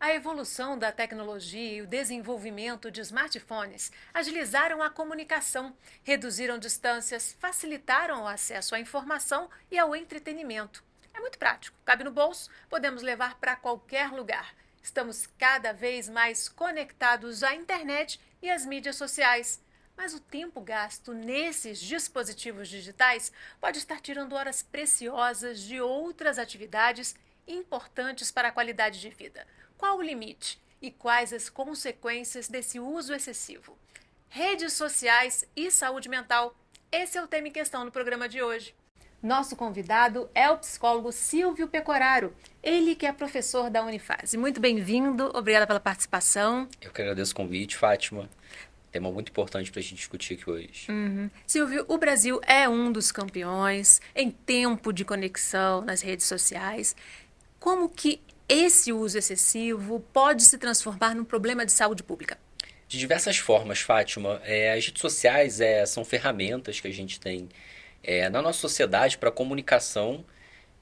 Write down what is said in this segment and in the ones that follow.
A evolução da tecnologia e o desenvolvimento de smartphones agilizaram a comunicação, reduziram distâncias, facilitaram o acesso à informação e ao entretenimento. É muito prático, cabe no bolso, podemos levar para qualquer lugar. Estamos cada vez mais conectados à internet e às mídias sociais. Mas o tempo gasto nesses dispositivos digitais pode estar tirando horas preciosas de outras atividades importantes para a qualidade de vida. Qual o limite e quais as consequências desse uso excessivo? Redes sociais e saúde mental. Esse é o tema em questão no programa de hoje. Nosso convidado é o psicólogo Silvio Pecoraro, ele que é professor da Unifase. Muito bem-vindo, obrigada pela participação. Eu que agradeço o convite, Fátima. Tema muito importante para a gente discutir aqui hoje. Silvio, o Brasil é um dos campeões em tempo de conexão nas redes sociais. Como que esse uso excessivo pode se transformar num problema de saúde pública? De diversas formas, Fátima. As redes sociais são ferramentas que a gente tem na nossa sociedade para comunicação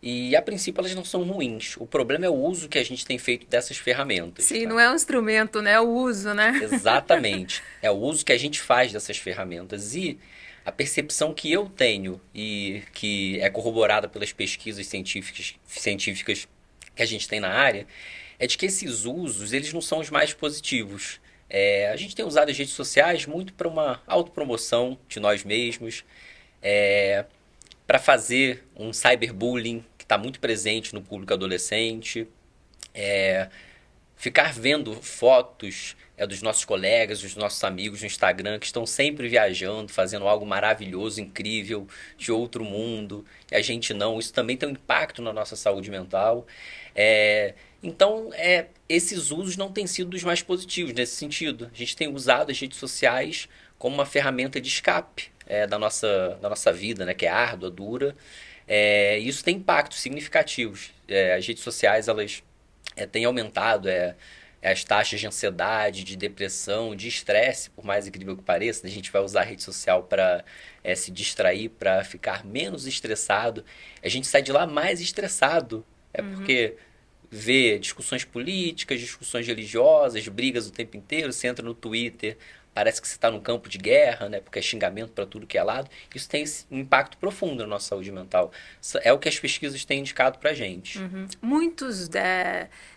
e, a princípio, elas não são ruins. O problema é o uso que a gente tem feito dessas ferramentas. Sim, Tá? não é um instrumento, né? É o uso, né? Exatamente. É o uso que a gente faz dessas ferramentas. E a percepção que eu tenho e que é corroborada pelas pesquisas científicas que a gente tem na área é de que esses usos eles não são os mais positivos. A gente tem usado as redes sociais muito para uma autopromoção de nós mesmos, para fazer um cyberbullying que está muito presente no público adolescente, ficar vendo fotos dos nossos colegas, dos nossos amigos no Instagram que estão sempre viajando, fazendo algo maravilhoso, incrível, de outro mundo, e a gente não. Isso também tem um impacto na nossa saúde mental. Então, esses usos não têm sido dos mais positivos nesse sentido. A gente tem usado as redes sociais como uma ferramenta de escape da nossa vida, né, que é árdua, dura. E isso tem impactos significativos. As redes sociais, elas têm aumentado as taxas de ansiedade, de depressão, de estresse, por mais incrível que pareça. A gente vai usar a rede social para se distrair, para ficar menos estressado. A gente sai de lá mais estressado. Porque vê discussões políticas, discussões religiosas, brigas o tempo inteiro. Você entra no Twitter, parece que você está num campo de guerra, né? Porque é xingamento para tudo que é lado. Isso tem um impacto profundo na nossa saúde mental. É o que as pesquisas têm indicado para a gente. Muitos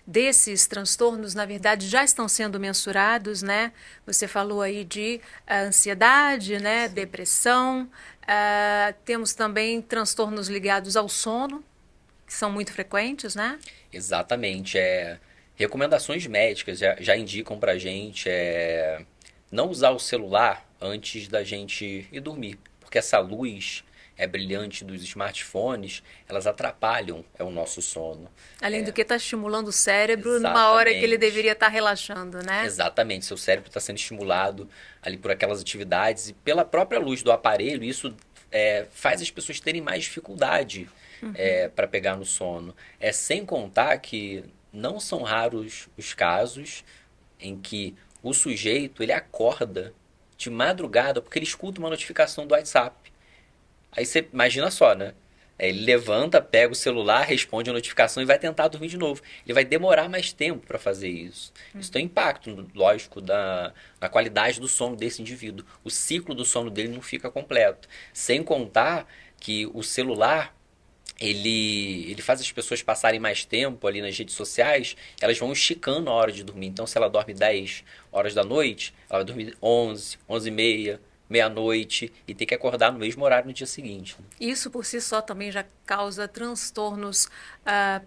desses transtornos, na verdade, já estão sendo mensurados, né? Você falou aí de ansiedade, né? Depressão. Temos também transtornos ligados ao sono, que são muito frequentes, né? Exatamente. Recomendações médicas já indicam para a gente não usar o celular antes da gente ir dormir. Porque essa luz brilhante dos smartphones, elas atrapalham o nosso sono. Além do que está estimulando o cérebro numa hora que ele Exatamente. deveria estar relaxando, né? Exatamente, seu cérebro está sendo estimulado ali por aquelas atividades e pela própria luz do aparelho, isso faz as pessoas terem mais dificuldade para pegar no sono. Sem contar que não são raros os casos em que o sujeito ele acorda de madrugada porque ele escuta uma notificação do WhatsApp. Aí você imagina só, né? Ele levanta, pega o celular, responde a notificação e vai tentar dormir de novo. Ele vai demorar mais tempo para fazer isso. Isso tem impacto, lógico, na qualidade do sono desse indivíduo. O ciclo do sono dele não fica completo. Sem contar que o celular, ele faz as pessoas passarem mais tempo ali nas redes sociais, elas vão esticando a hora de dormir. Então, se ela dorme 10 horas da noite, ela vai dormir 11, 11 e meia, meia-noite e ter que acordar no mesmo horário no dia seguinte. Isso por si só também já causa transtornos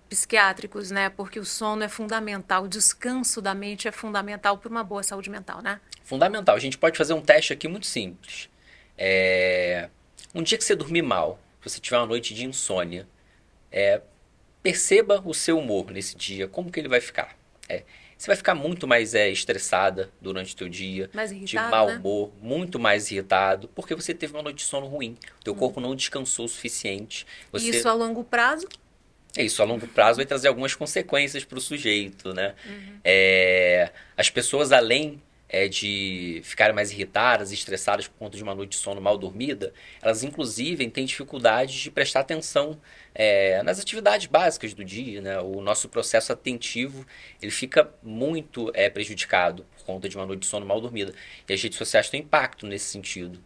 psiquiátricos, né? Porque o sono é fundamental, o descanso da mente é fundamental para uma boa saúde mental, né? Fundamental. A gente pode fazer um teste aqui muito simples. Um dia que você dormir mal, se você tiver uma noite de insônia, perceba o seu humor nesse dia, como que ele vai ficar. Você vai ficar muito mais estressada durante o teu dia, Mais de irritado, mau né? humor, muito mais irritado, porque você teve uma noite de sono ruim. O teu corpo não descansou o suficiente. E isso a longo prazo? Isso, a longo prazo vai trazer algumas consequências para o sujeito, né? As pessoas, além de ficarem mais irritadas, estressadas por conta de uma noite de sono mal dormida, elas inclusive têm dificuldade de prestar atenção nas atividades básicas do dia, né? O nosso processo atentivo ele fica muito prejudicado por conta de uma noite de sono mal dormida. E as redes sociais têm impacto nesse sentido.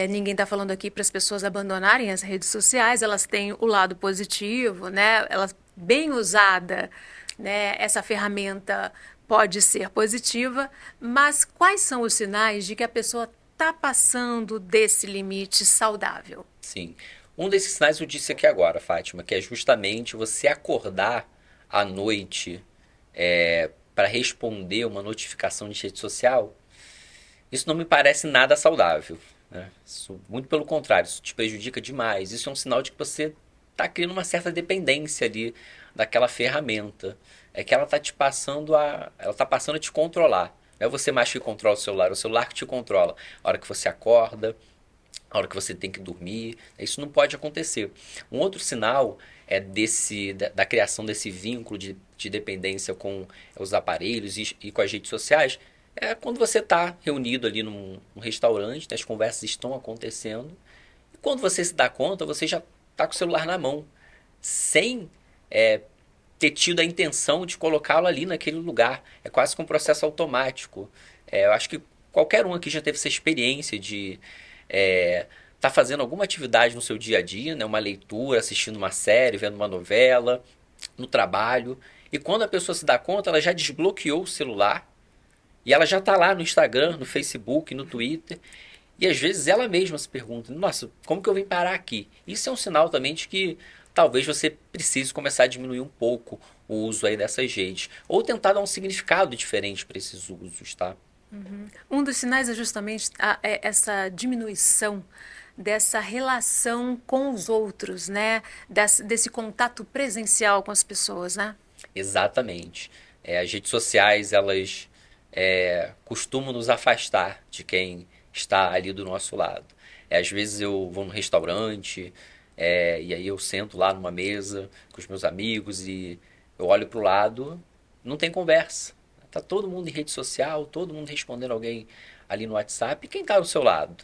Ninguém está falando aqui para as pessoas abandonarem as redes sociais, elas têm o lado positivo, né? Elas bem usada, né? Essa ferramenta pode ser positiva, mas quais são os sinais de que a pessoa está passando desse limite saudável? Sim. Um desses sinais eu disse aqui agora, Fátima, que é justamente você acordar à noite para responder uma notificação de rede social. Isso não me parece nada saudável, né? Isso, muito pelo contrário, isso te prejudica demais. Isso é um sinal de que você está criando uma certa dependência ali daquela ferramenta. É que ela está te passando ela está passando a te controlar. Não é você mais que controla o celular que te controla. A hora que você acorda, a hora que você tem que dormir, isso não pode acontecer. Um outro sinal da criação desse vínculo de dependência com os aparelhos e com as redes sociais, é quando você está reunido ali num restaurante, né, as conversas estão acontecendo, e quando você se dá conta, você já está com o celular na mão, sem ter tido a intenção de colocá-lo ali naquele lugar. É quase que um processo automático. Eu acho que qualquer um aqui já teve essa experiência de tá fazendo alguma atividade no seu dia a dia, né, uma leitura, assistindo uma série, vendo uma novela, no trabalho, e quando a pessoa se dá conta, ela já desbloqueou o celular e ela já está lá no Instagram, no Facebook, no Twitter. E às vezes ela mesma se pergunta, nossa, como que eu vim parar aqui? Isso é um sinal também de que talvez você precise começar a diminuir um pouco o uso aí dessas redes. Ou tentar dar um significado diferente para esses usos, tá? Um dos sinais é justamente essa diminuição dessa relação com os outros, né? Desse contato presencial com as pessoas, né? Exatamente. As redes sociais, elas costumam nos afastar de quem está ali do nosso lado. Às vezes eu vou num restaurante, e aí eu sento lá numa mesa com os meus amigos e eu olho para o lado, não tem conversa. Tá todo mundo em rede social, todo mundo respondendo alguém ali no WhatsApp. E quem está ao seu lado?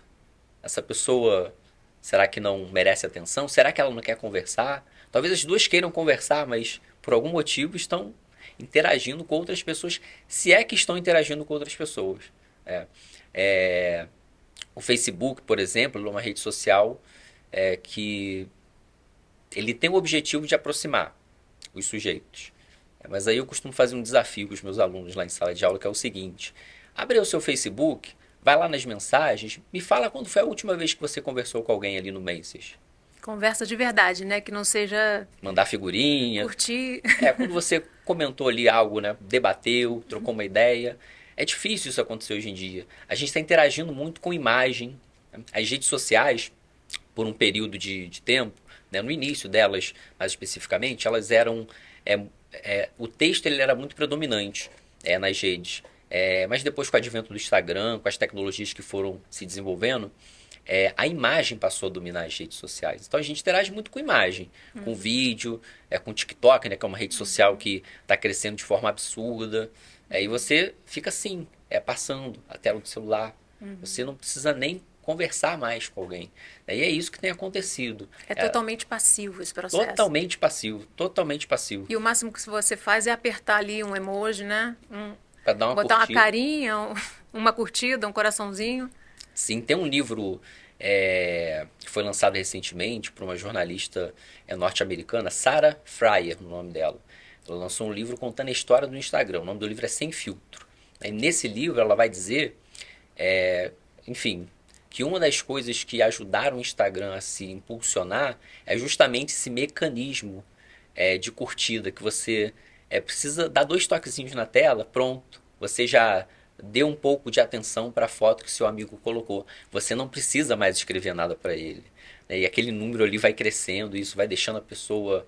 Essa pessoa, será que não merece atenção? Será que ela não quer conversar? Talvez as duas queiram conversar, mas por algum motivo estão interagindo com outras pessoas, se é que estão interagindo com outras pessoas. O Facebook, por exemplo, é uma rede social que ele tem o objetivo de aproximar os sujeitos. Mas aí eu costumo fazer um desafio com os meus alunos lá em sala de aula, que é o seguinte: abre o seu Facebook, vai lá nas mensagens, me fala quando foi a última vez que você conversou com alguém ali no Menses. Conversa de verdade, né? Que não seja Mandar figurinha. curtir. Quando você comentou ali algo, né? Debateu, trocou uma ideia. É difícil isso acontecer hoje em dia. A gente está interagindo muito com imagem. As redes sociais, por um período de tempo, né? No início delas, mais especificamente, elas eram... o texto ele era muito predominante nas redes. Mas depois, com o advento do Instagram, com as tecnologias que foram se desenvolvendo, a imagem passou a dominar as redes sociais. Então a gente interage muito com imagem, com vídeo, com TikTok, né, que é uma rede social que está crescendo de forma absurda. E você fica assim, passando a tela do celular. Você não precisa nem conversar mais com alguém. E é isso que tem acontecido. É totalmente passivo esse processo. Totalmente passivo, totalmente passivo. E o máximo que você faz é apertar ali um emoji, né? Para dar uma botar curtida. uma carinha, uma curtida, um coraçãozinho. Sim, tem um livro que foi lançado recentemente por uma jornalista norte-americana, Sarah Frier, o nome dela. Ela lançou um livro contando a história do Instagram. O nome do livro é Sem Filtro. E nesse livro ela vai dizer, enfim, que uma das coisas que ajudaram o Instagram a se impulsionar é justamente esse mecanismo de curtida, que você precisa dar 2 toquezinhos na tela, pronto, você já dê um pouco de atenção para a foto que seu amigo colocou. Você não precisa mais escrever nada para ele. E aquele número ali vai crescendo, e isso vai deixando a pessoa,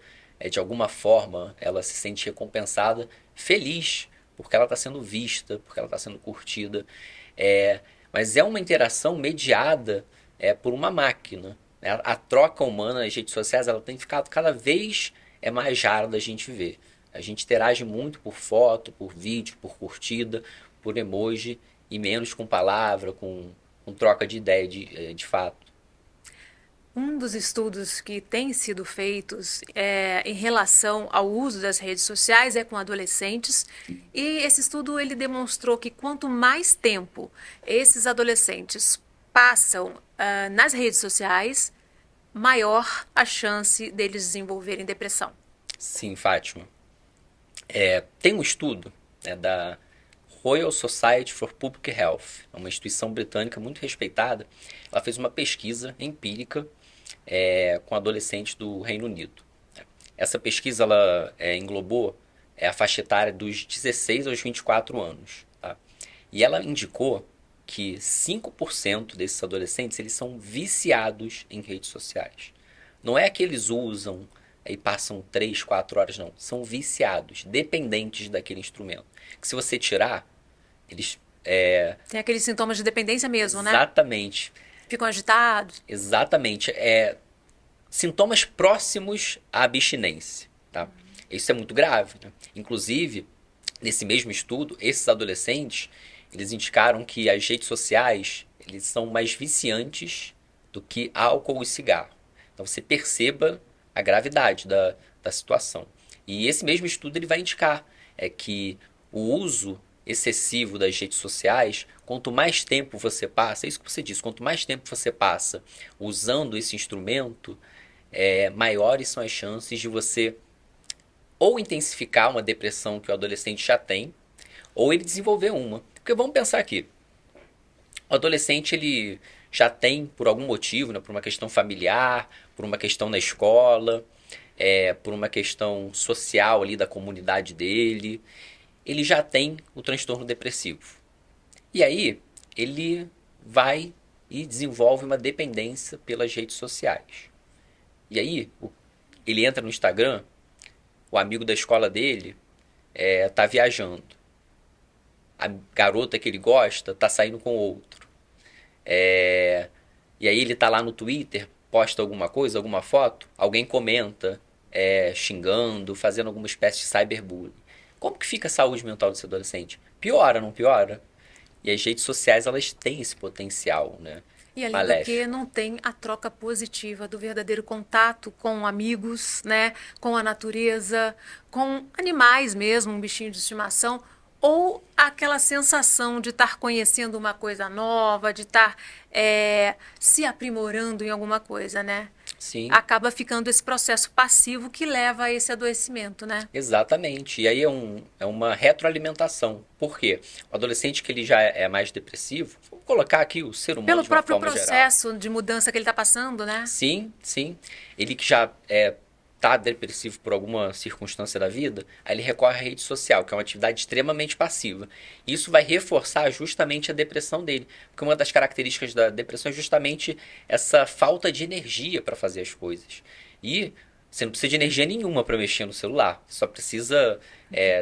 de alguma forma, ela se sente recompensada, feliz, porque ela está sendo vista, porque ela está sendo curtida. Mas é uma interação mediada por uma máquina. A troca humana nas redes sociais ela tem ficado cada vez mais rara da gente ver. A gente interage muito por foto, por vídeo, por curtida, por emoji e menos com palavra, com troca de ideia de fato. Um dos estudos que têm sido feitos em relação ao uso das redes sociais é com adolescentes, e esse estudo ele demonstrou que quanto mais tempo esses adolescentes passam nas redes sociais, maior a chance deles desenvolverem depressão. Sim, Fátima. Tem um estudo, né, da Royal Society for Public Health, uma instituição britânica muito respeitada. Ela fez uma pesquisa empírica com adolescentes do Reino Unido. Essa pesquisa ela englobou a faixa etária dos 16 aos 24 anos. Tá? E ela indicou que 5% desses adolescentes eles são viciados em redes sociais. Não é que eles usam e passam 3, 4 horas, não. São viciados, dependentes daquele instrumento. Que se você tirar, eles... Tem aqueles sintomas de dependência mesmo, né? Exatamente. Ficam agitados. Exatamente. Sintomas próximos à abstinência. Tá? Isso é muito grave. Né? Inclusive, nesse mesmo estudo, esses adolescentes, eles indicaram que as redes sociais eles são mais viciantes do que álcool e cigarro. Então você perceba a gravidade da situação. E esse mesmo estudo ele vai indicar que o uso excessivo das redes sociais, quanto mais tempo você passa, é isso que você disse, quanto mais tempo você passa usando esse instrumento, maiores são as chances de você ou intensificar uma depressão que o adolescente já tem, ou ele desenvolver uma. Porque vamos pensar aqui, o adolescente ele já tem, por algum motivo, né, por uma questão familiar, por uma questão na escola, por uma questão social ali da comunidade dele, ele já tem o transtorno depressivo. E aí, ele vai e desenvolve uma dependência pelas redes sociais. E aí, ele entra no Instagram, o amigo da escola dele tá viajando. A garota que ele gosta tá saindo com outro. E aí ele tá lá no Twitter, posta alguma coisa, alguma foto, alguém comenta, xingando, fazendo alguma espécie de cyberbullying. Como que fica a saúde mental desse adolescente? Piora, não piora? E as redes sociais, elas têm esse potencial, né? E além do que não tem a troca positiva do verdadeiro contato com amigos, né? Com a natureza, com animais mesmo, um bichinho de estimação, ou aquela sensação de estar conhecendo uma coisa nova, de estar se aprimorando em alguma coisa, né? Sim. Acaba ficando esse processo passivo que leva a esse adoecimento, né? Exatamente. E aí é uma retroalimentação. Por quê? O adolescente que ele já é mais depressivo, vou colocar aqui o ser humano Pelo de uma próprio forma geral. processo de mudança que ele está passando, né? Sim, sim. Ele que já tá depressivo por alguma circunstância da vida, aí ele recorre à rede social, que é uma atividade extremamente passiva. E isso vai reforçar justamente a depressão dele. Porque uma das características da depressão é justamente essa falta de energia para fazer as coisas. E você não precisa de energia nenhuma para mexer no celular. Você só precisa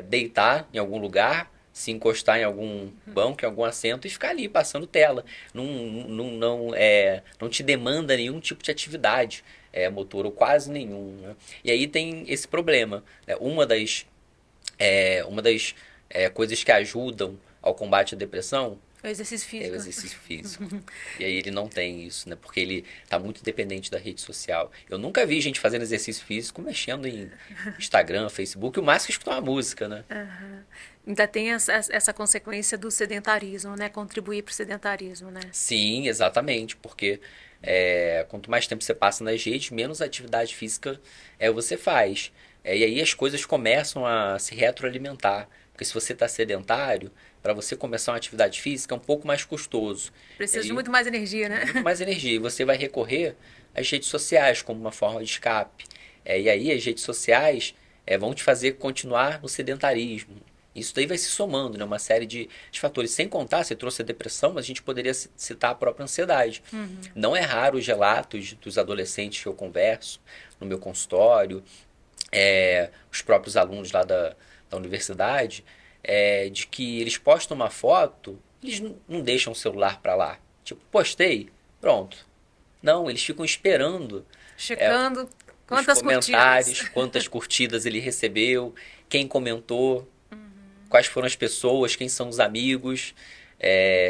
deitar em algum lugar, se encostar em algum banco, em algum assento e ficar ali passando tela. Não te demanda nenhum tipo de atividade motor, ou quase nenhum. Né? E aí tem esse problema. Né? Uma das coisas que ajudam ao combate à depressão É o exercício físico. é o exercício físico. E aí ele não tem isso, né? Porque ele está muito dependente da rede social. Eu nunca vi gente fazendo exercício físico mexendo em Instagram, Facebook, o máximo é escutar uma música, né? Uhum. Ainda tem essa consequência do sedentarismo, né? Contribuir para o sedentarismo, né? Sim, exatamente, porque quanto mais tempo você passa nas redes, menos atividade física você faz. E aí as coisas começam a se retroalimentar. Porque se você está sedentário, para você começar uma atividade física é um pouco mais custoso. Precisa de muito mais energia, né? Muito mais energia. E você vai recorrer às redes sociais como uma forma de escape. E aí as redes sociais vão te fazer continuar no sedentarismo. Isso daí vai se somando, né? Uma série de fatores. Sem contar, você trouxe a depressão, mas a gente poderia citar a própria ansiedade. Uhum. Não é raro os relatos dos adolescentes que eu converso no meu consultório, os próprios alunos lá da universidade, de que eles postam uma foto, eles não deixam o celular para lá. Tipo, postei, pronto. Não, eles ficam esperando. Checando quantas comentários, curtidas. quantas curtidas ele recebeu, quem comentou. quais foram as pessoas, quem são os amigos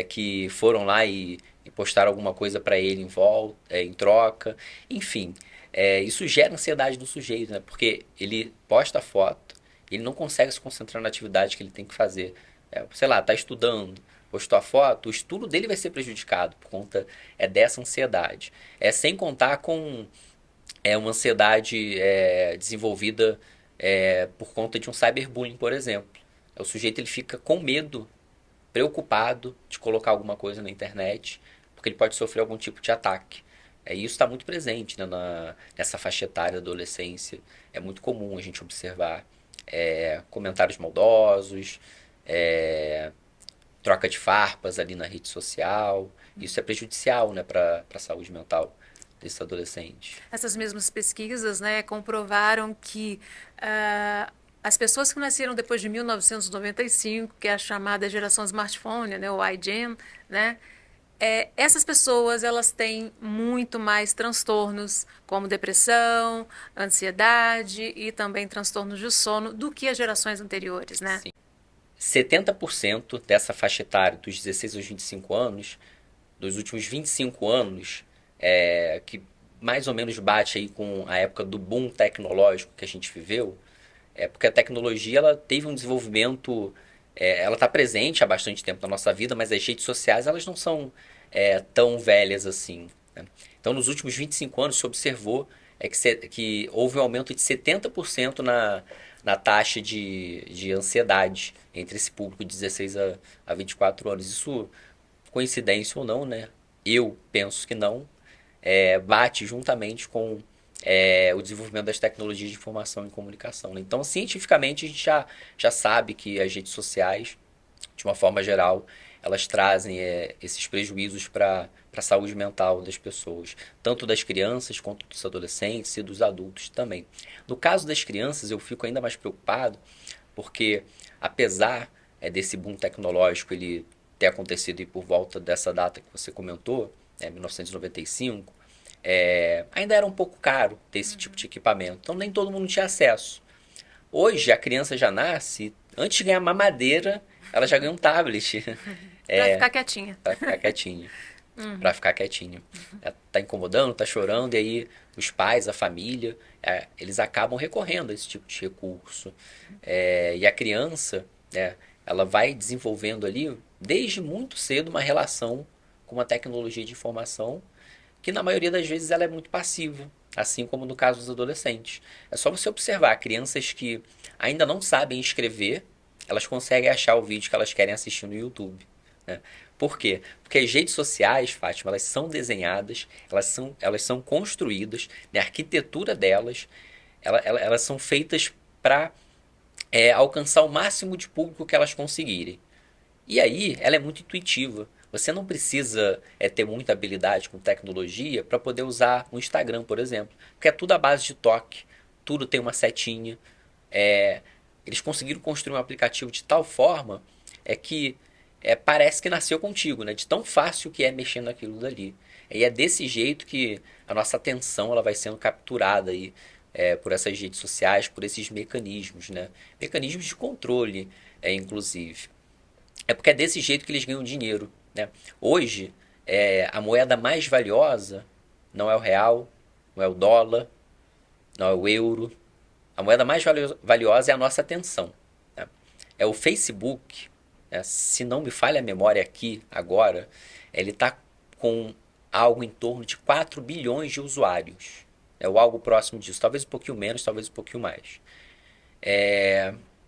que foram lá e postaram alguma coisa para ele em volta, em troca. Enfim, isso gera ansiedade do sujeito, né? Porque ele posta a foto, ele não consegue se concentrar na atividade que ele tem que fazer. Sei lá, está estudando, postou a foto, o estudo dele vai ser prejudicado por conta dessa ansiedade. Sem contar com uma ansiedade desenvolvida por conta de um cyberbullying, por exemplo. O sujeito ele fica com medo, preocupado de colocar alguma coisa na internet, porque ele pode sofrer algum tipo de ataque. E isso está muito presente, né, nessa faixa etária da adolescência. É muito comum a gente observar comentários maldosos, troca de farpas ali na rede social. Isso é prejudicial, né, para a saúde mental desses adolescentes. Essas mesmas pesquisas, né, comprovaram que as pessoas que nasceram depois de 1995, que é a chamada geração smartphone, né, o iGen, né, essas pessoas elas têm muito mais transtornos como depressão, ansiedade e também transtornos de sono do que as gerações anteriores, né? Sim. 70% dessa faixa etária dos 16 aos 25 anos, dos últimos 25 anos, que mais ou menos bate aí com a época do boom tecnológico que a gente viveu, porque a tecnologia ela teve um desenvolvimento, ela está presente há bastante tempo na nossa vida, mas as redes sociais elas não são tão velhas assim, né? Então, nos últimos 25 anos, se observou que houve um aumento de 70% na taxa de ansiedade entre esse público de 16 a 24 anos. Isso, coincidência ou não, né? Eu penso que não, bate juntamente com o desenvolvimento das tecnologias de informação e comunicação, né? Então, cientificamente, a gente já sabe que as redes sociais, de uma forma geral, elas trazem esses prejuízos para a saúde mental das pessoas, tanto das crianças quanto dos adolescentes e dos adultos também. No caso das crianças, eu fico ainda mais preocupado, porque apesar desse boom tecnológico ele ter acontecido e por volta dessa data que você comentou, 1995, ainda era um pouco caro ter esse tipo de equipamento, então nem todo mundo tinha acesso. Hoje a criança já nasce, antes de ganhar mamadeira, ela já ganha um tablet. Pra ficar quietinha. Pra ficar quietinha. Pra ficar quietinha. Tá incomodando, tá chorando, e aí os pais, a família, eles acabam recorrendo a esse tipo de recurso. E a criança, ela vai desenvolvendo ali, desde muito cedo, uma relação com uma tecnologia de informação que na maioria das vezes ela é muito passiva, assim como no caso dos adolescentes. É só você observar crianças que ainda não sabem escrever, elas conseguem achar o vídeo que elas querem assistir no YouTube, né? Por quê? Porque as redes sociais, Fátima, elas são desenhadas, elas são construídas, né? A arquitetura delas, elas são feitas para alcançar o máximo de público que elas conseguirem. E aí, ela é muito intuitiva. Você não precisa ter muita habilidade com tecnologia para poder usar o Instagram, por exemplo. Porque é tudo à base de toque. Tudo tem uma setinha. Eles conseguiram construir um aplicativo de tal forma que parece que nasceu contigo, né? De tão fácil que é mexer naquilo dali. E é desse jeito que a nossa atenção ela vai sendo capturada aí, por essas redes sociais, por esses mecanismos, né? Mecanismos de controle, inclusive. Porque é desse jeito que eles ganham dinheiro, né? Hoje, a moeda mais valiosa não é o real, não é o dólar, não é o euro. A moeda mais valiosa é a nossa atenção, né? É o Facebook, né? Se não me falha a memória aqui, agora, ele está com algo em torno de 4 bilhões de usuários. Ou algo próximo disso, talvez um pouquinho menos, talvez um pouquinho mais.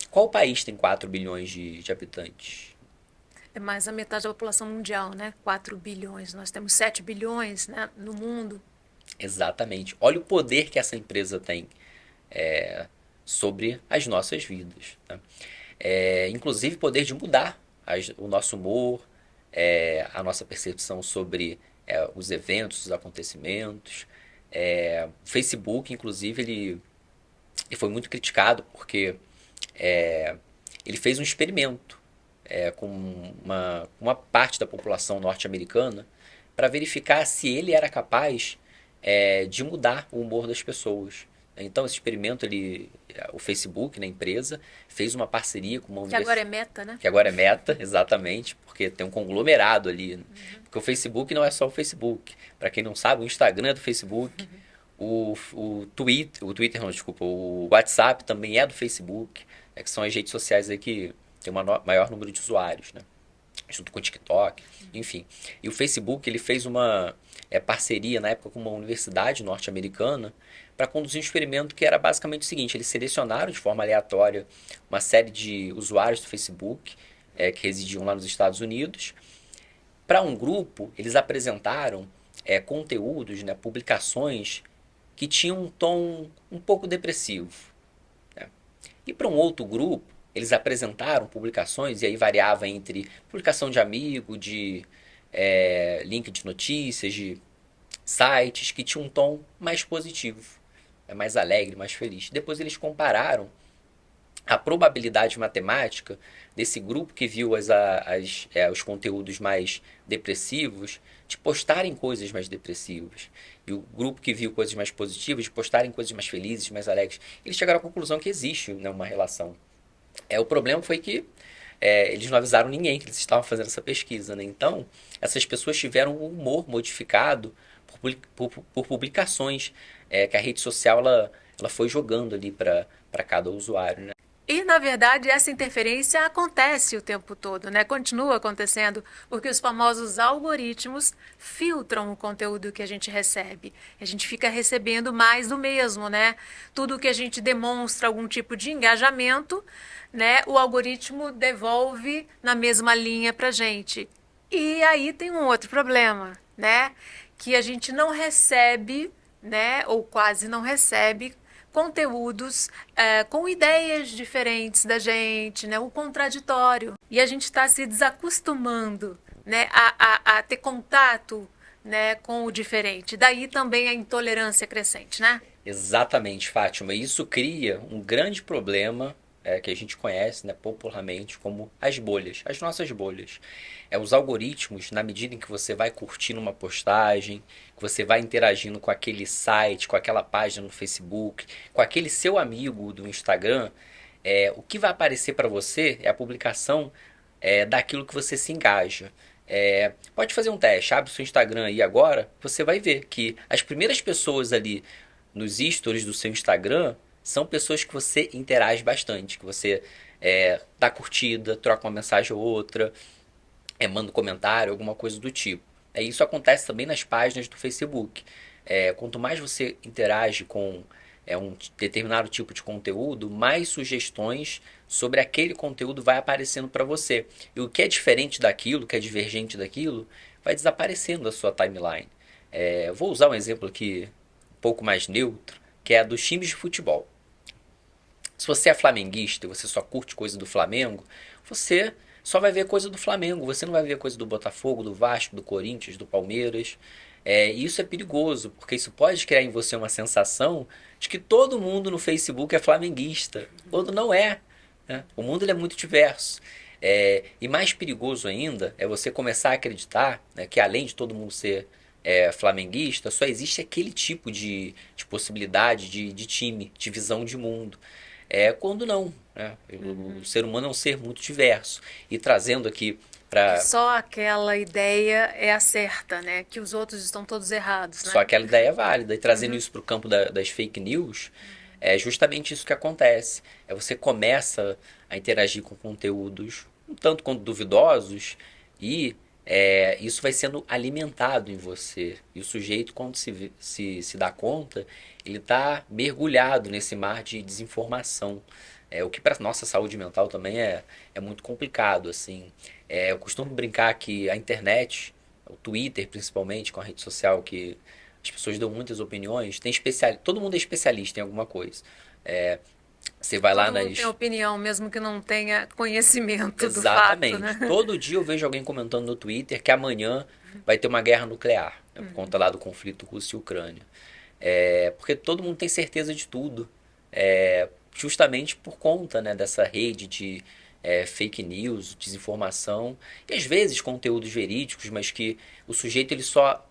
Qual país tem 4 bilhões de habitantes? É mais da metade da população mundial, né? 4 bilhões. Nós temos 7 bilhões, né, no mundo. Exatamente. Olha o poder que essa empresa tem sobre as nossas vidas, né? Inclusive poder de mudar o nosso humor, a nossa percepção sobre os eventos, os acontecimentos. O Facebook, inclusive, ele foi muito criticado porque ele fez um experimento com uma parte da população norte-americana para verificar se ele era capaz de mudar o humor das pessoas. Então, esse experimento, o Facebook, na empresa, fez uma parceria com uma universidade. Que agora é Meta, né? Que agora é Meta, exatamente, porque tem um conglomerado ali. Porque o Facebook não é só o Facebook. Para quem não sabe, o Instagram é do Facebook, o Twitter não, desculpa, o WhatsApp também é do Facebook, que são as redes sociais aí que tem um maior número de usuários, né? Junto com o TikTok, enfim. E o Facebook, ele fez uma parceria na época com uma universidade norte-americana para conduzir um experimento que era basicamente o seguinte: eles selecionaram de forma aleatória uma série de usuários do Facebook que residiam lá nos Estados Unidos. Para um grupo, eles apresentaram conteúdos, né, publicações que tinham um tom um pouco depressivo, né? E para um outro grupo, eles apresentaram publicações, e aí variava entre publicação de amigo, de link de notícias, de sites que tinham um tom mais positivo, mais alegre, mais feliz. Depois eles compararam a probabilidade matemática desse grupo que viu os conteúdos mais depressivos de postarem coisas mais depressivas. E o grupo que viu coisas mais positivas de postarem coisas mais felizes, mais alegres. Eles chegaram à conclusão que existe, né, uma relação. O problema foi que eles não avisaram ninguém que eles estavam fazendo essa pesquisa, né? Então, essas pessoas tiveram o humor modificado por publicações que a rede social ela foi jogando ali para cada usuário, né? E, na verdade, essa interferência acontece o tempo todo, né? Continua acontecendo, porque os famosos algoritmos filtram o conteúdo que a gente recebe. A gente fica recebendo mais do mesmo, né? Tudo que a gente demonstra algum tipo de engajamento, né? O algoritmo devolve na mesma linha pra gente. E aí tem um outro problema, né? Que a gente não recebe, né? Ou quase não recebe conteúdos com ideias diferentes da gente, né? O contraditório. E a gente está se desacostumando, né? A ter contato, né? Com o diferente. Daí também a intolerância crescente, né? Exatamente, Fátima. Isso cria um grande problema que a gente conhece, né, popularmente como as bolhas, as nossas bolhas. Os algoritmos, na medida em que você vai curtindo uma postagem, que você vai interagindo com aquele site, com aquela página no Facebook, com aquele seu amigo do Instagram, o que vai aparecer para você é a publicação daquilo que você se engaja. Pode fazer um teste, abre o seu Instagram aí agora, você vai ver que as primeiras pessoas ali nos stories do seu Instagram são pessoas que você interage bastante, que você dá curtida, troca uma mensagem ou outra, manda um comentário, alguma coisa do tipo. Isso acontece também nas páginas do Facebook. Quanto mais você interage com um determinado tipo de conteúdo, mais sugestões sobre aquele conteúdo vai aparecendo para você. E o que é diferente daquilo, que é divergente daquilo, vai desaparecendo da sua timeline. Vou usar um exemplo aqui um pouco mais neutro, que é a dos times de futebol. Se você é flamenguista e você só curte coisa do Flamengo, você só vai ver coisa do Flamengo. Você não vai ver coisa do Botafogo, do Vasco, do Corinthians, do Palmeiras. E isso é perigoso, porque isso pode criar em você uma sensação de que todo mundo no Facebook é flamenguista, quando não é, né? O mundo ele é muito diverso. E mais perigoso ainda é você começar a acreditar, né, que além de todo mundo ser flamenguista, só existe aquele tipo de possibilidade de time, de visão de mundo. Quando não, né? O ser humano é um ser muito diverso. E trazendo aqui para... Só aquela ideia é a certa, né? Que os outros estão todos errados, né? Só aquela ideia é válida. E trazendo isso para o campo das fake news, é justamente isso que acontece. Você começa a interagir com conteúdos um tanto quanto duvidosos e isso vai sendo alimentado em você. E o sujeito, quando se dá conta, ele está mergulhado nesse mar de desinformação. O que para nossa saúde mental também é muito complicado, assim. Eu costumo brincar que a internet, o Twitter principalmente, com a rede social que as pessoas dão muitas opiniões, todo mundo é especialista em alguma coisa. Você vai lá Todo mundo nas... tem opinião, mesmo que não tenha conhecimento Exatamente. do fato, né? Todo dia eu vejo alguém comentando no Twitter que amanhã vai ter uma guerra nuclear, né, por conta lá do conflito Rússia e Ucrânia. Porque todo mundo tem certeza de tudo. Justamente por conta, né, dessa rede de fake news, desinformação, e às vezes conteúdos verídicos, mas que o sujeito ele só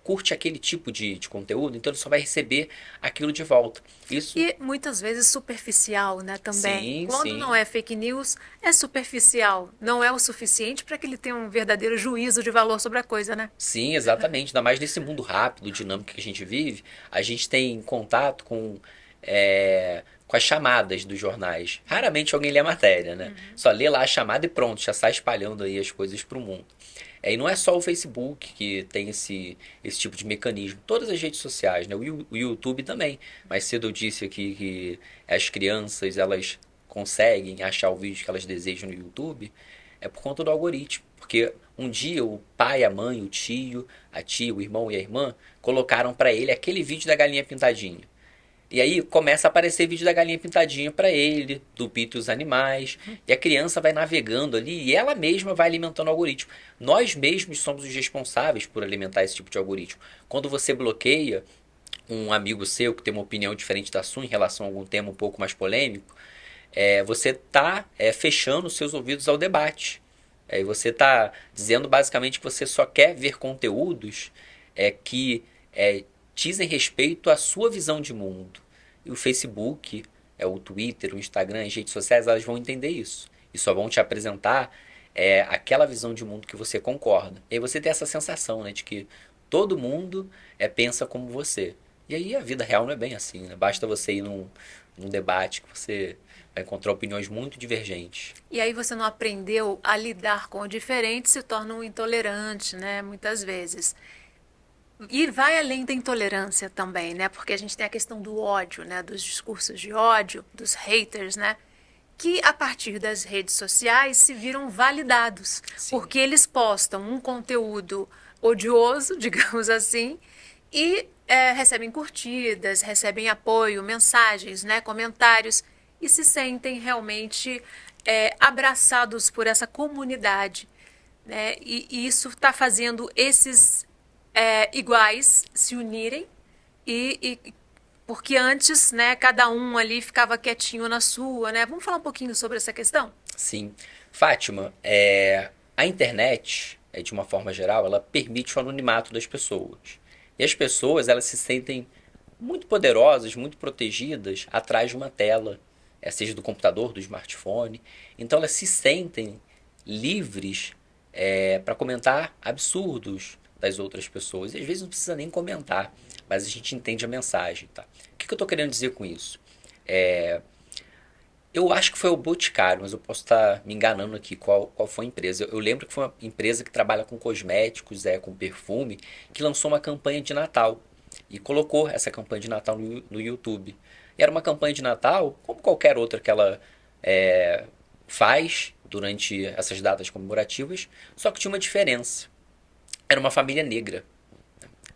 curte aquele tipo de conteúdo, então ele só vai receber aquilo de volta. Isso, E muitas vezes superficial, né, também. sim, Quando não sim. é fake news, é superficial. Não é o suficiente para que ele tenha um verdadeiro juízo de valor sobre a coisa, né? Sim, exatamente. Ainda mais nesse mundo rápido, dinâmico que a gente vive, a gente tem contato com as chamadas dos jornais. Raramente alguém lê a matéria, né? Só lê lá a chamada e pronto, já sai espalhando aí as coisas para o mundo. E não é só o Facebook que tem esse tipo de mecanismo. Todas as redes sociais, né? O YouTube também. Mais cedo eu disse aqui que as crianças, elas conseguem achar o vídeo que elas desejam no YouTube. É por conta do algoritmo. Porque um dia o pai, a mãe, o tio, a tia, o irmão e a irmã colocaram para ele aquele vídeo da galinha pintadinha. E aí começa a aparecer vídeo da galinha pintadinha para ele, do Pito e os animais, e a criança vai navegando ali e ela mesma vai alimentando o algoritmo. Nós mesmos somos os responsáveis por alimentar esse tipo de algoritmo. Quando você bloqueia um amigo seu que tem uma opinião diferente da sua em relação a algum tema um pouco mais polêmico, você está fechando os seus ouvidos ao debate. E você está dizendo basicamente que você só quer ver conteúdos que dizem respeito à sua visão de mundo. E o Facebook, o Twitter, o Instagram, as redes sociais, elas vão entender isso. E só vão te apresentar aquela visão de mundo que você concorda. E aí você tem essa sensação, né, de que todo mundo pensa como você. E aí a vida real não é bem assim, né? Basta você ir num debate que você vai encontrar opiniões muito divergentes. E aí você não aprendeu a lidar com o diferente, se torna um intolerante, né? Muitas vezes. E vai além da intolerância também, né? Porque a gente tem a questão do ódio, né? Dos discursos de ódio, dos haters, né? Que a partir das redes sociais se viram validados, Sim. porque eles postam um conteúdo odioso, digamos assim, e recebem curtidas, recebem apoio, mensagens, né? Comentários, e se sentem realmente abraçados por essa comunidade, né? E isso está fazendo esses iguais se unirem porque antes, né, cada um ali ficava quietinho na sua, né? Vamos falar um pouquinho sobre essa questão? Sim. Fátima, a internet, de uma forma geral, ela permite o anonimato das pessoas. E as pessoas, elas se sentem muito poderosas, muito protegidas atrás de uma tela, seja do computador, do smartphone. Então elas se sentem livres para comentar absurdos das outras pessoas. E às vezes não precisa nem comentar, mas a gente entende a mensagem. Tá? O que eu estou querendo dizer com isso? Eu acho que foi o Boticário, mas eu posso estar me enganando aqui qual foi a empresa. Eu lembro que foi uma empresa que trabalha com cosméticos, com perfume, que lançou uma campanha de Natal e colocou essa campanha de Natal no YouTube. E era uma campanha de Natal, como qualquer outra que ela faz durante essas datas comemorativas, só que tinha uma diferença. Era uma família negra.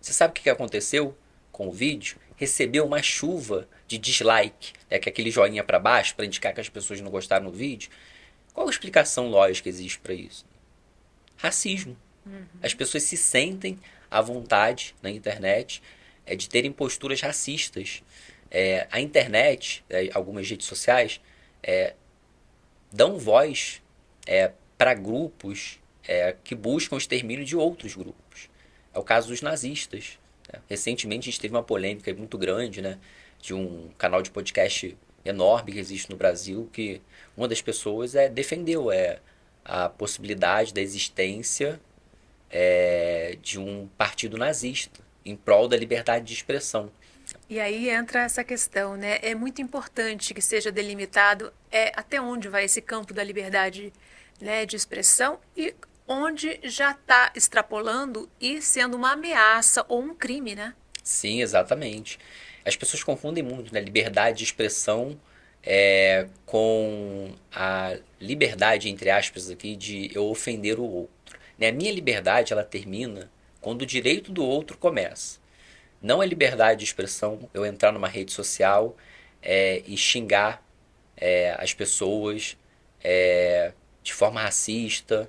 Você sabe o que aconteceu com o vídeo? Recebeu uma chuva de dislike, que é aquele joinha para baixo para indicar que as pessoas não gostaram do vídeo. Qual a explicação lógica existe para isso? Racismo. As pessoas se sentem à vontade na internet de terem posturas racistas. A internet, algumas redes sociais, dão voz para grupos que buscam o extermínio de outros grupos. É o caso dos nazistas. Recentemente a gente teve uma polêmica muito grande, né, de um canal de podcast enorme que existe no Brasil, que uma das pessoas defendeu a possibilidade da existência de um partido nazista em prol da liberdade de expressão. E aí entra essa questão, né? É muito importante que seja delimitado até onde vai esse campo da liberdade, né, de expressão e onde já está extrapolando e sendo uma ameaça ou um crime, né? Sim, exatamente. As pessoas confundem muito, né, liberdade de expressão com a liberdade, entre aspas, aqui, de eu ofender o outro. Né? A minha liberdade, ela termina quando o direito do outro começa. Não é liberdade de expressão eu entrar numa rede social e xingar as pessoas de forma racista,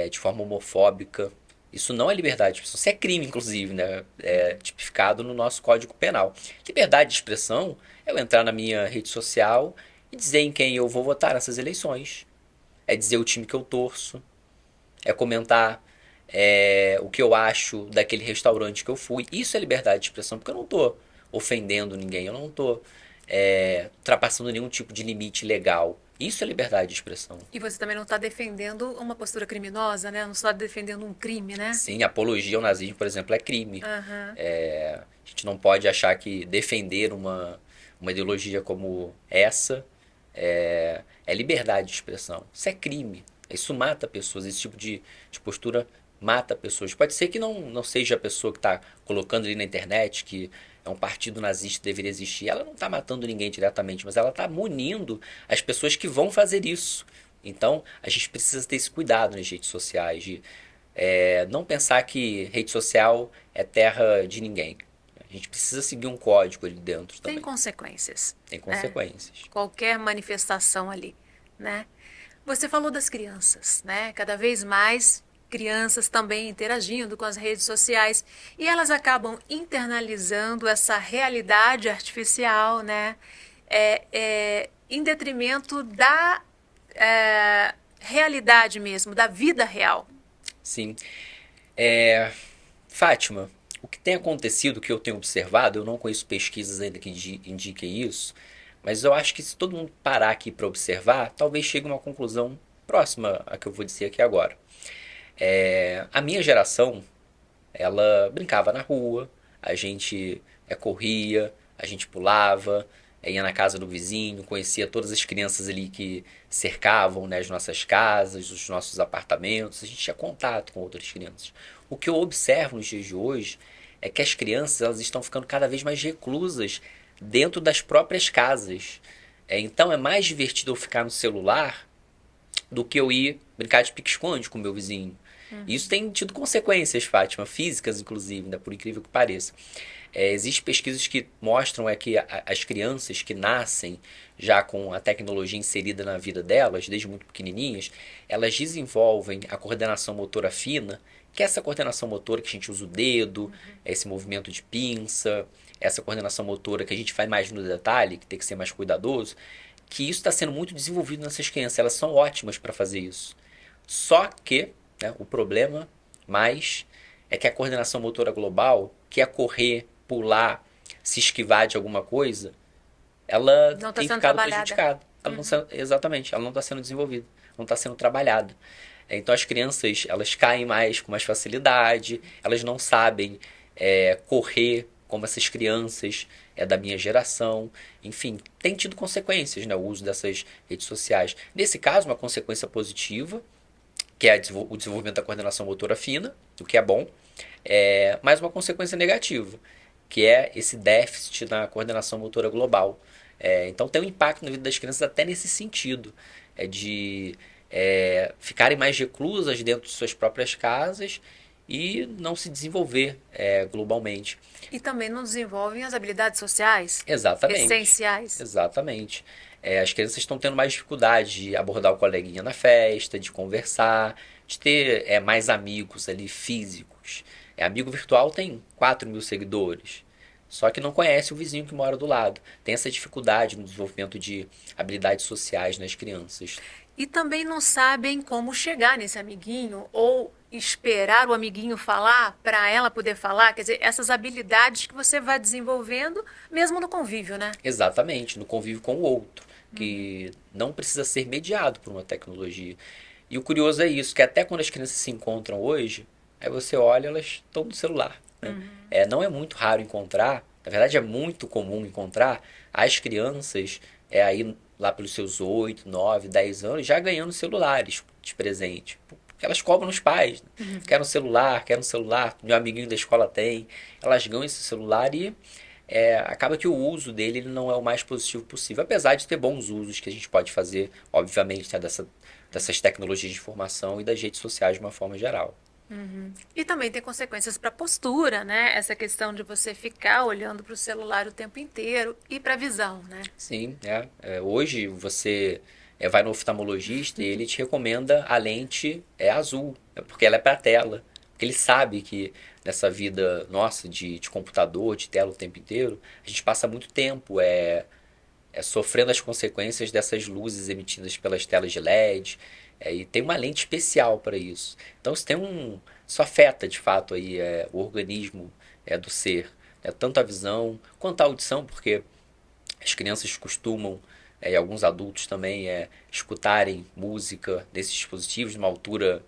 de forma homofóbica. Isso não é liberdade de expressão. Isso é crime, inclusive, né? É tipificado no nosso Código Penal. Liberdade de expressão é eu entrar na minha rede social e dizer em quem eu vou votar nessas eleições. É dizer o time que eu torço. É comentar o que eu acho daquele restaurante que eu fui. Isso é liberdade de expressão, porque eu não estou ofendendo ninguém, eu não estou ultrapassando nenhum tipo de limite legal. Isso é liberdade de expressão. E você também não está defendendo uma postura criminosa, né? Não está defendendo um crime, né? Sim, apologia ao nazismo, por exemplo, é crime. Aham. A gente não pode achar que defender uma ideologia como essa é liberdade de expressão. Isso é crime. Isso mata pessoas. Esse tipo de postura mata pessoas. Pode ser que não seja a pessoa que está colocando ali na internet que é um partido nazista que deveria existir. Ela não está matando ninguém diretamente, mas ela está munindo as pessoas que vão fazer isso. Então, a gente precisa ter esse cuidado nas redes sociais, de não pensar que rede social é terra de ninguém. A gente precisa seguir um código ali dentro Tem também. consequências. Tem Né? consequências. Qualquer manifestação ali, né? Você falou das crianças, né? Cada vez mais crianças também interagindo com as redes sociais e elas acabam internalizando essa realidade artificial, né? Em detrimento da realidade mesmo, da vida real. Sim. Fátima, o que tem acontecido, que eu tenho observado, eu não conheço pesquisas ainda que indiquem isso, mas eu acho que se todo mundo parar aqui para observar, talvez chegue a uma conclusão próxima à que eu vou dizer aqui agora. A minha geração, ela brincava na rua, a gente corria, a gente pulava, ia na casa do vizinho, conhecia todas as crianças ali que cercavam, né, as nossas casas, os nossos apartamentos, a gente tinha contato com outras crianças. O que eu observo nos dias de hoje é que as crianças elas estão ficando cada vez mais reclusas dentro das próprias casas. Então é mais divertido eu ficar no celular do que eu ir brincar de pique-esconde com o meu vizinho. E isso tem tido consequências, Fátima, físicas inclusive, né, por incrível que pareça. Existem pesquisas que mostram que as crianças que nascem já com a tecnologia inserida na vida delas, desde muito pequenininhas, elas desenvolvem a coordenação motora fina, que é essa coordenação motora que a gente usa o dedo, esse movimento de pinça, essa coordenação motora que a gente faz mais no detalhe, que tem que ser mais cuidadoso, que isso está sendo muito desenvolvido nessas crianças. Elas são ótimas para fazer isso. Só que, né, o problema mais é que a coordenação motora global, que é correr, pular, se esquivar de alguma coisa, ela Não está tem sendo ficado trabalhada. prejudicada. Ela não, exatamente, ela não está sendo desenvolvida, não está sendo trabalhada. Então as crianças elas caem mais com mais facilidade, elas não sabem correr como essas crianças da minha geração. Enfim, tem tido consequências, né, o uso dessas redes sociais. Nesse caso, uma consequência positiva, que é o desenvolvimento da coordenação motora fina, o que é bom, mas uma consequência negativa, que é esse déficit na coordenação motora global. Então tem um impacto na vida das crianças até nesse sentido, de ficarem mais reclusas dentro de suas próprias casas e não se desenvolver globalmente. E também não desenvolvem as habilidades sociais Exatamente. essenciais. Exatamente. As crianças estão tendo mais dificuldade de abordar o coleguinha na festa, de conversar, de ter mais amigos ali físicos. Amigo virtual tem 4.000 seguidores, só que não conhece o vizinho que mora do lado. Tem essa dificuldade no desenvolvimento de habilidades sociais nas crianças. E também não sabem como chegar nesse amiguinho ou esperar o amiguinho falar para ela poder falar. Quer dizer, essas habilidades que você vai desenvolvendo mesmo no convívio, né? Exatamente, no convívio com o outro, que não precisa ser mediado por uma tecnologia. E o curioso é isso, que até quando as crianças se encontram hoje, aí você olha, elas estão no celular. Né? Não é muito raro encontrar, na verdade é muito comum encontrar as crianças aí lá pelos seus 8, 9, 10 anos já ganhando celulares de presente. Porque elas cobram os pais. Né? Quero um celular, meu amiguinho da escola tem. Elas ganham esse celular e acaba que o uso dele ele não é o mais positivo possível. Apesar de ter bons usos que a gente pode fazer, obviamente, né, dessas tecnologias de informação e das redes sociais de uma forma geral. E também tem consequências para a postura, né? Essa questão de você ficar olhando para o celular o tempo inteiro e para a visão, né? Sim, hoje você vai no oftalmologista e ele te recomenda a lente azul, porque ela é para tela. Porque ele sabe que nessa vida nossa de computador, de tela o tempo inteiro, a gente passa muito tempo sofrendo as consequências dessas luzes emitidas pelas telas de LED. E tem uma lente especial para isso. Então, se tem isso afeta de fato aí, o organismo do ser, né? Tanto a visão quanto a audição, porque as crianças costumam, e alguns adultos também, escutarem música desses dispositivos de uma altura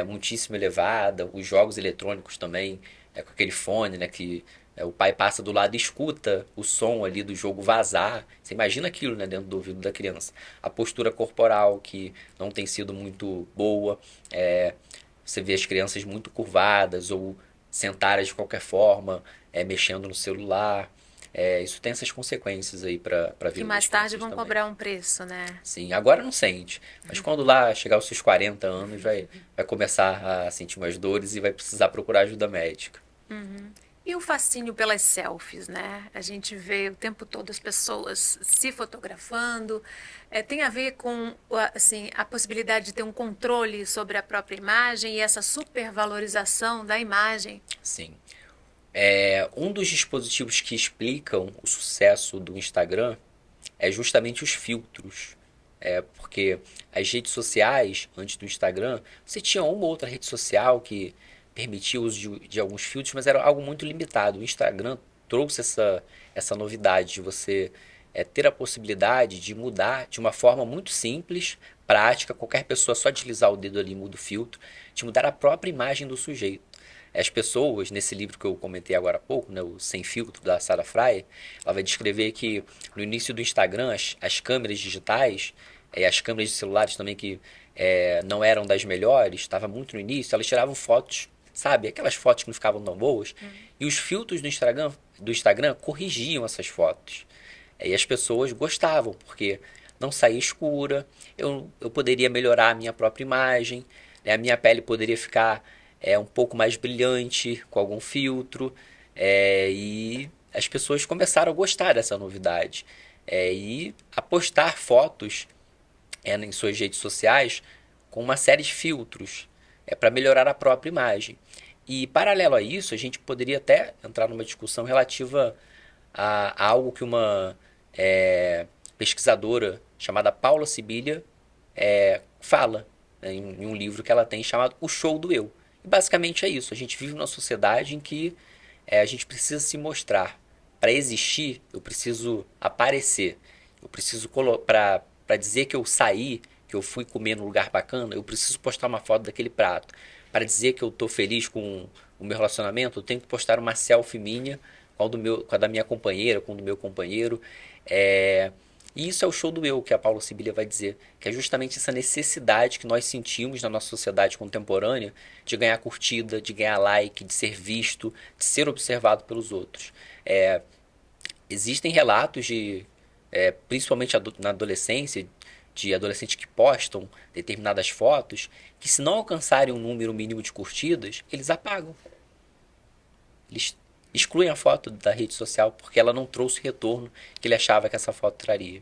muitíssimo elevada. Os jogos eletrônicos também, com aquele fone, né, que o pai passa do lado e escuta o som ali do jogo vazar. Você imagina aquilo, né, dentro do ouvido da criança. A postura corporal, que não tem sido muito boa. Você vê as crianças muito curvadas ou sentadas de qualquer forma, mexendo no celular. Isso tem essas consequências aí para a Que vida das mais tarde crianças vão também. cobrar um preço, né? Sim, agora não sente, mas quando lá chegar aos seus 40 anos, vai começar a sentir umas dores e vai precisar procurar ajuda médica. E o fascínio pelas selfies, né? A gente vê o tempo todo as pessoas se fotografando. Tem a ver com assim, a possibilidade de ter um controle sobre a própria imagem e essa supervalorização da imagem. Sim. Um dos dispositivos que explicam o sucesso do Instagram é justamente os filtros. Porque as redes sociais, antes do Instagram, você tinha uma ou outra rede social que permitia o uso de alguns filtros, mas era algo muito limitado. O Instagram trouxe essa novidade de você ter a possibilidade de mudar de uma forma muito simples, prática, qualquer pessoa só deslizar o dedo ali e muda o filtro, de mudar a própria imagem do sujeito. As pessoas, nesse livro que eu comentei agora há pouco, né, o Sem Filtro, da Sarah Fry, ela vai descrever que no início do Instagram, as câmeras digitais, as câmeras de celulares também que não eram das melhores, estava muito no início, elas tiravam fotos, sabe? Aquelas fotos que não ficavam tão boas. E os filtros do Instagram corrigiam essas fotos. E as pessoas gostavam, porque não saía escura, eu poderia melhorar a minha própria imagem, né? A minha pele poderia ficar um pouco mais brilhante com algum filtro, e as pessoas começaram a gostar dessa novidade, e a postar fotos em suas redes sociais com uma série de filtros para melhorar a própria imagem. E paralelo a isso, a gente poderia até entrar numa discussão relativa a algo que uma pesquisadora chamada Paula Sibilia fala, né, em um livro que ela tem chamado O Show do Eu. E basicamente é isso. A gente vive numa sociedade em que a gente precisa se mostrar. Para existir, eu preciso aparecer. Eu preciso para dizer que eu saí, que eu fui comer num lugar bacana, eu preciso postar uma foto daquele prato. Para dizer que eu estou feliz com o meu relacionamento, eu tenho que postar uma selfie minha com a da minha companheira, com o do meu companheiro. E isso é o show do eu, que a Paula Sibilia vai dizer, que é justamente essa necessidade que nós sentimos na nossa sociedade contemporânea de ganhar curtida, de ganhar like, de ser visto, de ser observado pelos outros. Existem relatos principalmente na adolescência, de adolescentes que postam determinadas fotos, que se não alcançarem um número mínimo de curtidas, eles apagam. Eles excluem a foto da rede social porque ela não trouxe o retorno que ele achava que essa foto traria.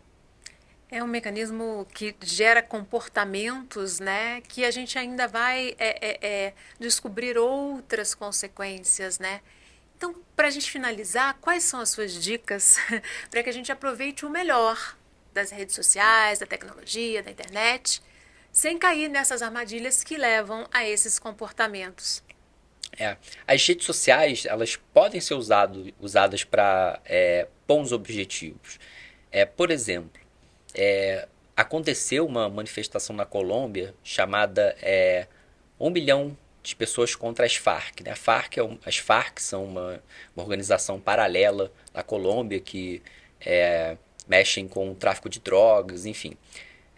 É um mecanismo que gera comportamentos, né, que a gente ainda vai descobrir outras consequências, né? Então, para a gente finalizar, quais são as suas dicas para que a gente aproveite o melhor das redes sociais, da tecnologia, da internet, sem cair nessas armadilhas que levam a esses comportamentos? As redes sociais, elas podem ser usadas para bons objetivos. Por exemplo, aconteceu uma manifestação na Colômbia chamada 1 milhão de pessoas contra as Farc, né? As Farc são uma organização paralela na Colômbia que mexem com o tráfico de drogas, enfim.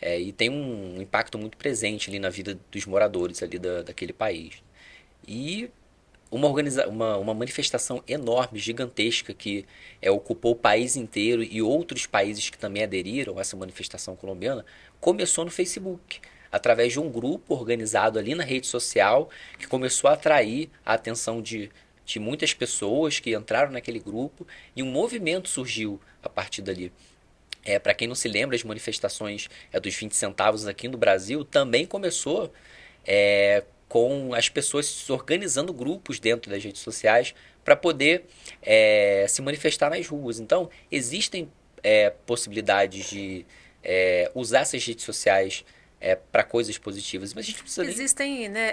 E tem um impacto muito presente ali na vida dos moradores ali daquele país. E uma manifestação enorme, gigantesca, que ocupou o país inteiro e outros países que também aderiram a essa manifestação colombiana, começou no Facebook, através de um grupo organizado ali na rede social, que começou a atrair a atenção de muitas pessoas que entraram naquele grupo, e um movimento surgiu a partir dali. Para quem não se lembra, as manifestações dos 20 centavos aqui no Brasil também começou com as pessoas se organizando grupos dentro das redes sociais para poder se manifestar nas ruas. Então, existem possibilidades de usar essas redes sociais para coisas positivas. Mas a gente não precisa nem... Existem, né,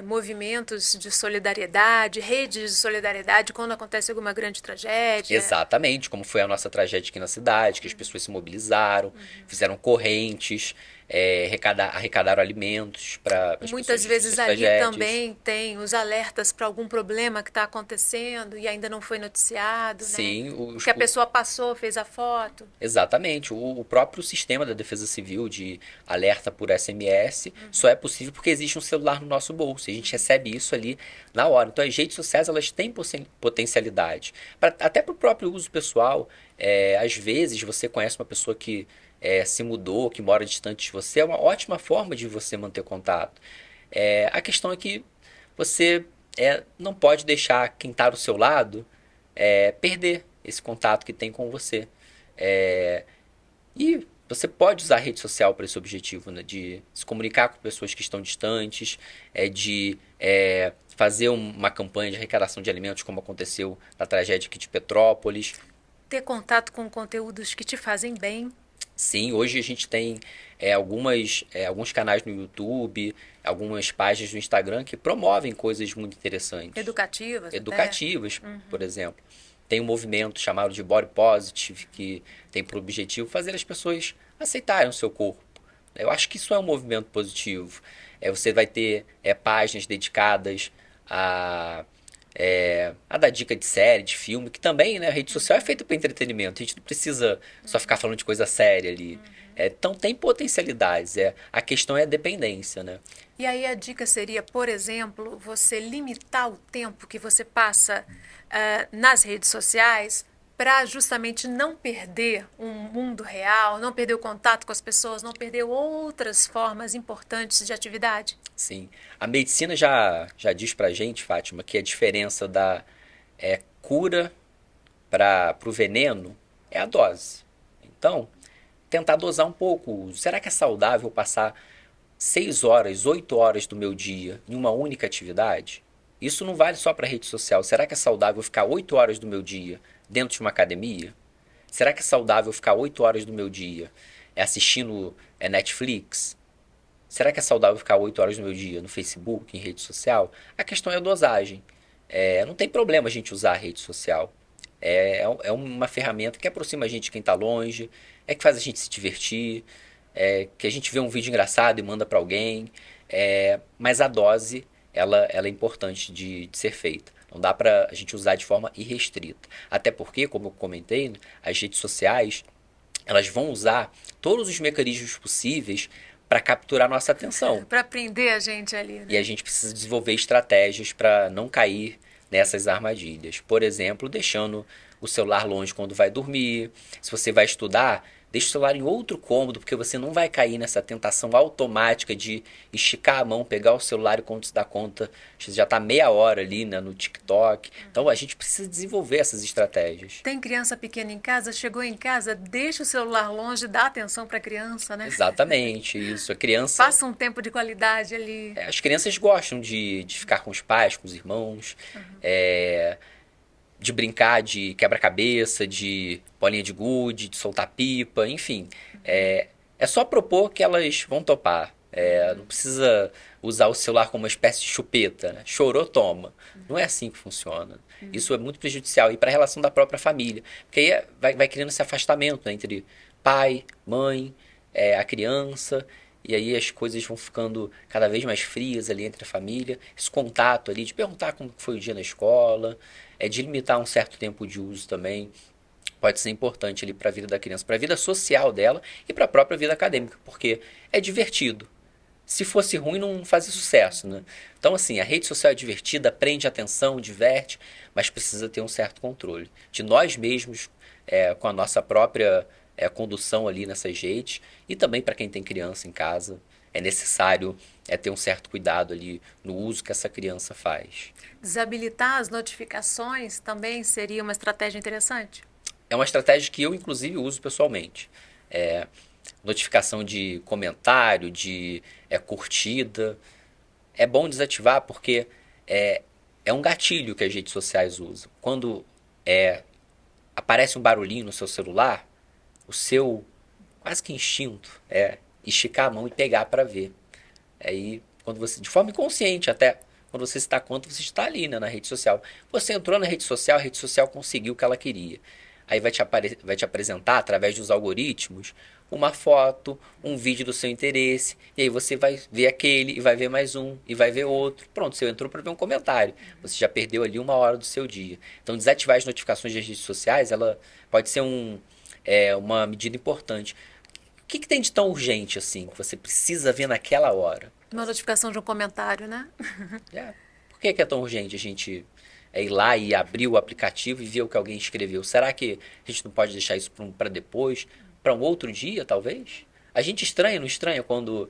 movimentos de solidariedade, redes de solidariedade quando acontece alguma grande tragédia. Exatamente, como foi a nossa tragédia aqui na cidade, que as pessoas se mobilizaram, fizeram correntes, arrecadaram alimentos para as pessoas Muitas de vezes suas ali tragédias. também tem os alertas para algum problema que está acontecendo e ainda não foi noticiado, né? Sim, Porque a pessoa passou, fez a foto. exatamente. O próprio sistema da Defesa Civil de alerta por SMS só é possível porque existe um celular no nosso bolso. E a gente recebe isso ali na hora. Então as redes sociais elas têm potencialidade. Até para o próprio uso pessoal. Às vezes você conhece uma pessoa que se mudou, que mora distante de você, é uma ótima forma de você manter contato. A questão é que você não pode deixar quem está do seu lado perder esse contato que tem com você. E você pode usar a rede social para esse objetivo, né? De se comunicar com pessoas que estão distantes, de fazer uma campanha de arrecadação de alimentos, como aconteceu na tragédia aqui de Petrópolis. Ter contato com conteúdos que te fazem bem. Sim, hoje a gente tem alguns canais no YouTube, algumas páginas no Instagram que promovem coisas muito interessantes. Educativas. Educativas, por exemplo. Tem um movimento chamado de Body Positive, que tem por objetivo fazer as pessoas aceitarem o seu corpo. Eu acho que isso é um movimento positivo. Você vai ter páginas dedicadas a dar dica de série, de filme, que também, né, a rede social é feita para entretenimento. A gente não precisa só ficar falando de coisa séria ali. Então tem potencialidades. A questão é a dependência, né? E aí a dica seria, por exemplo, você limitar o tempo que você passa nas redes sociais para justamente não perder um mundo real, não perder o contato com as pessoas, não perder outras formas importantes de atividade. Sim. A medicina já diz pra gente, Fátima, que a diferença da cura para o veneno é a dose. Então, tentar dosar um pouco o uso. Será que é saudável passar 6 horas, 8 horas do meu dia em uma única atividade? Isso não vale só para rede social. Será que é saudável ficar 8 horas do meu dia dentro de uma academia? Será que é saudável ficar 8 horas do meu dia assistindo Netflix? Será que é saudável ficar 8 horas do meu dia no Facebook, em rede social? A questão é a dosagem. Não tem problema a gente usar a rede social. É uma ferramenta que aproxima a gente de quem está longe, que faz a gente se divertir, que a gente vê um vídeo engraçado e manda para alguém. Mas a dose, ela é importante de ser feita. Não dá para a gente usar de forma irrestrita. Até porque, como eu comentei, as redes sociais elas vão usar todos os mecanismos possíveis para capturar nossa atenção. Para prender a gente ali, né? E a gente precisa desenvolver estratégias para não cair nessas armadilhas. Por exemplo, deixando o celular longe quando vai dormir. Se você vai estudar, deixe o celular em outro cômodo, porque você não vai cair nessa tentação automática de esticar a mão, pegar o celular e quando se dá conta, você já está meia hora ali, né, no TikTok. Então a gente precisa desenvolver essas estratégias. Tem criança pequena em casa, chegou em casa, deixa o celular longe, dá atenção para a criança, né? Exatamente, isso. A criança... Passa um tempo de qualidade ali. As crianças gostam de ficar com os pais, com os irmãos, de brincar de quebra-cabeça, de bolinha de gude, de soltar pipa, enfim. É só propor que elas vão topar. Não precisa usar o celular como uma espécie de chupeta, né? Chorou, toma. Não é assim que funciona. Isso é muito prejudicial. E para a relação da própria família. Porque aí vai criando esse afastamento, né, entre pai, mãe, a criança. E aí as coisas vão ficando cada vez mais frias ali entre a família. Esse contato ali, de perguntar como foi o dia na escola, de limitar um certo tempo de uso também. Pode ser importante ali para a vida da criança, para a vida social dela e para a própria vida acadêmica, porque é divertido. Se fosse ruim, não fazia sucesso, né? Então, assim, a rede social é divertida, prende atenção, diverte, mas precisa ter um certo controle de nós mesmos, com a nossa própria condução ali nessas redes, e também para quem tem criança em casa, é necessário ter um certo cuidado ali no uso que essa criança faz. Desabilitar as notificações também seria uma estratégia interessante? É uma estratégia que eu, inclusive, uso pessoalmente. Notificação de comentário, de curtida. É bom desativar porque é um gatilho que as redes sociais usam. Quando aparece um barulhinho no seu celular, o seu quase que instinto esticar a mão e pegar para ver. Aí, quando você, de forma inconsciente até, quando você se dá conta, você está ali, né, na rede social. Você entrou na rede social, a rede social conseguiu o que ela queria. Aí vai te apresentar, através dos algoritmos, uma foto, um vídeo do seu interesse. E aí você vai ver aquele, e vai ver mais um, e vai ver outro. Pronto, você entrou para ver um comentário. Você já perdeu ali 1 hora do seu dia. Então, desativar as notificações das redes sociais, ela pode ser uma medida importante. O que tem de tão urgente assim, que você precisa ver naquela hora? Uma notificação de um comentário, né? É. Por que é tão urgente a gente ir lá e abrir o aplicativo e ver o que alguém escreveu? Será que a gente não pode deixar isso para depois? Para um outro dia, talvez? A gente estranha, não estranha quando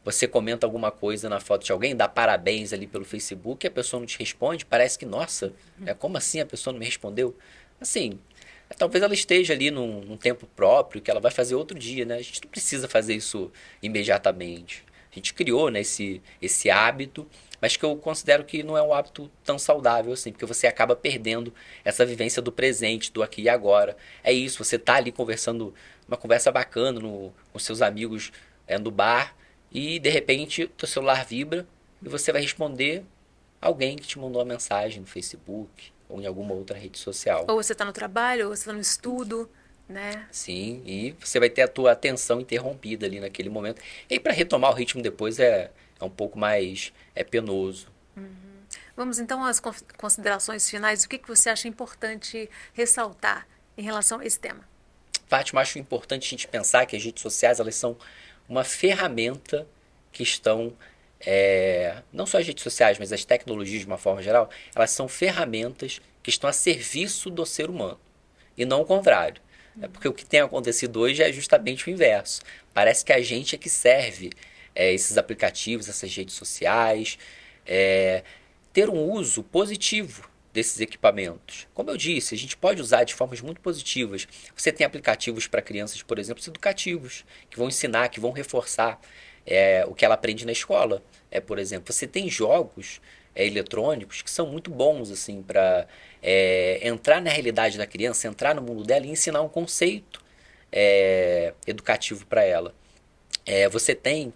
você comenta alguma coisa na foto de alguém, dá parabéns ali pelo Facebook e a pessoa não te responde? Parece que, nossa, como assim a pessoa não me respondeu? Assim, talvez ela esteja ali num tempo próprio que ela vai fazer outro dia, né? A gente não precisa fazer isso imediatamente. A gente criou, né, esse hábito, mas que eu considero que não é um hábito tão saudável assim, porque você acaba perdendo essa vivência do presente, do aqui e agora. É isso, você tá ali conversando, uma conversa bacana com seus amigos no bar, e de repente teu celular vibra e você vai responder alguém que te mandou uma mensagem no Facebook ou em alguma outra rede social. Ou você está no trabalho, ou você está no estudo, né? Sim, e você vai ter a tua atenção interrompida ali naquele momento. E aí, para retomar o ritmo depois é um pouco mais penoso. Vamos então às considerações finais. O que você acha importante ressaltar em relação a esse tema? Fátima, acho importante a gente pensar que as redes sociais elas são uma ferramenta que estão, não só as redes sociais, mas as tecnologias de uma forma geral, elas são ferramentas que estão a serviço do ser humano e não o contrário. É porque o que tem acontecido hoje é justamente o inverso. Parece que a gente é que serve esses aplicativos, essas redes sociais, ter um uso positivo desses equipamentos. Como eu disse, a gente pode usar de formas muito positivas. Você tem aplicativos para crianças, por exemplo, educativos, que vão ensinar, que vão reforçar o que ela aprende na escola. Por exemplo, você tem jogos eletrônicos que são muito bons assim para entrar na realidade da criança, entrar no mundo dela e ensinar um conceito educativo para ela. Você tem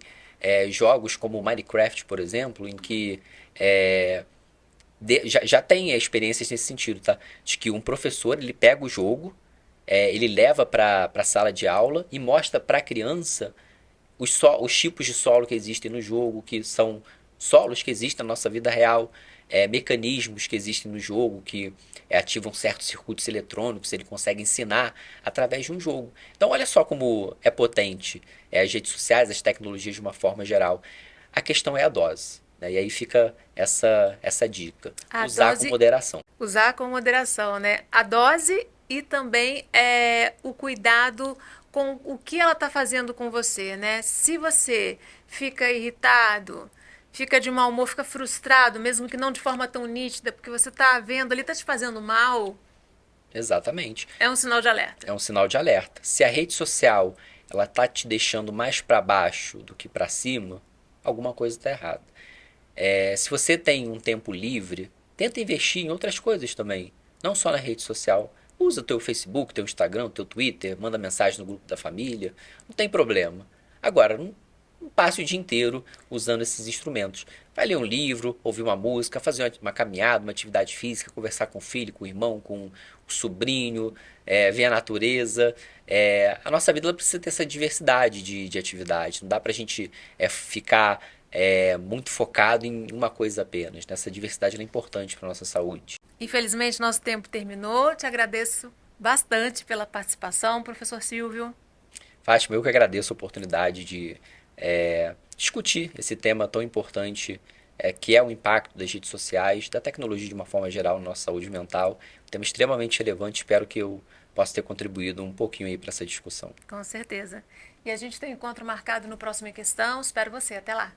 jogos como Minecraft, por exemplo, em que já tem experiências nesse sentido, tá? De que um professor ele pega o jogo, ele leva para a sala de aula e mostra para a criança os tipos de solo que existem no jogo, que são solos que existem na nossa vida real, mecanismos que existem no jogo que ativam certos circuitos eletrônicos, ele consegue ensinar através de um jogo. Então olha só como é potente as redes sociais, as tecnologias de uma forma geral. A questão é a dose. Né? E aí fica essa dica. Usar com moderação. Usar com moderação, né? A dose e também o cuidado com o que ela está fazendo com você, né? Se você fica irritado, fica de mau humor, fica frustrado, mesmo que não de forma tão nítida, porque você está vendo ali, está te fazendo mal. Exatamente. É um sinal de alerta. É um sinal de alerta. Se a rede social ela tá te deixando mais para baixo do que para cima, alguma coisa está errada. Se você tem um tempo livre, tenta investir em outras coisas também, não só na rede social. Usa o teu Facebook, teu Instagram, teu Twitter, manda mensagem no grupo da família, não tem problema. Agora, não passe o dia inteiro usando esses instrumentos. Vai ler um livro, ouvir uma música, fazer uma caminhada, uma atividade física, conversar com o filho, com o irmão, com o sobrinho, ver a natureza. A nossa vida ela precisa ter essa diversidade de atividades. Não dá pra gente ficar muito focado em uma coisa apenas. Essa diversidade é importante para a nossa saúde. Infelizmente, nosso tempo terminou. Te agradeço bastante pela participação, professor Silvio. Fátima, eu que agradeço a oportunidade de discutir esse tema tão importante que é o impacto das redes sociais, da tecnologia de uma forma geral na nossa saúde mental. Um tema extremamente relevante. Espero que eu possa ter contribuído um pouquinho aí para essa discussão. Com certeza. E a gente tem um encontro marcado no próximo Em Questão. Espero você. Até lá.